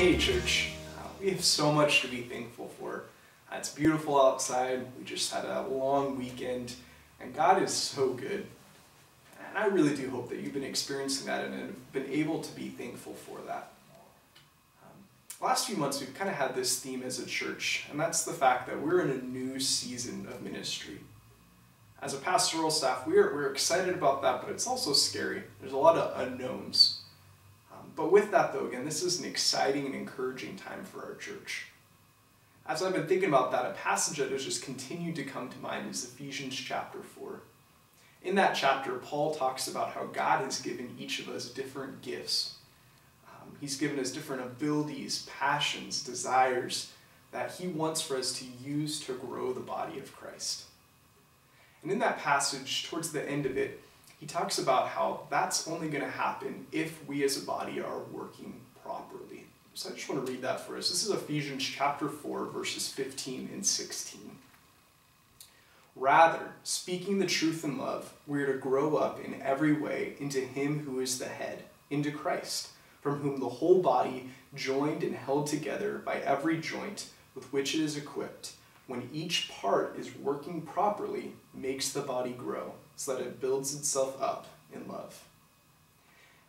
Hey church, we have so much to be thankful for. It's beautiful outside, we just had a long weekend, and God is so good. And I really do hope that you've been experiencing that and have been able to be thankful for that. Last few months we've kind of had this theme as a church, and that's the fact that we're in a new season of ministry. As a pastoral staff, we're excited about that, but it's also scary. There's a lot of unknowns. But with that though, again, this is an exciting and encouraging time for our church. As I've been thinking about that, a passage that has just continued to come to mind is Ephesians chapter 4. In that chapter, Paul talks about how God has given each of us different gifts. He's given us different abilities, passions, desires that he wants for us to use to grow the body of Christ. And in that passage, towards the end of it, he talks about how that's only going to happen if we as a body are working properly. So I just want to read that for us. This is Ephesians chapter 4, verses 15 and 16. Rather, speaking the truth in love, we are to grow up in every way into him who is the head, into Christ, from whom the whole body, joined and held together by every joint with which it is equipped, when each part is working properly, makes the body grow, so that it builds itself up in love.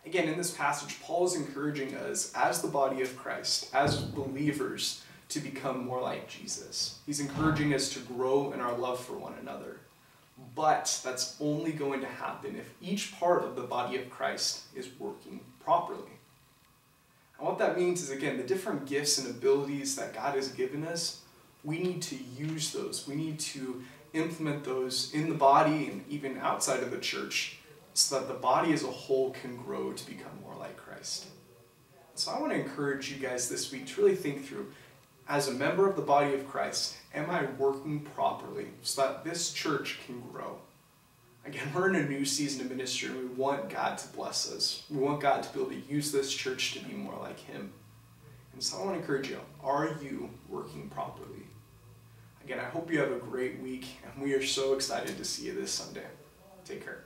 Again, in this passage, Paul is encouraging us as the body of Christ, as believers, to become more like Jesus. He's encouraging us to grow in our love for one another. But that's only going to happen if each part of the body of Christ is working properly. And what that means is, again, the different gifts and abilities that God has given us, we need to use those. We need to implement those in the body and even outside of the church so that the body as a whole can grow to become more like Christ. So I want to encourage you guys this week to really think through, as a member of the body of Christ, am I working properly so that this church can grow? Again, we're in a new season of ministry and we want God to bless us. We want God to be able to use this church to be more like him. And so I want to encourage you, are you working properly? Again, I hope you have a great week, and we are so excited to see you this Sunday. Take care.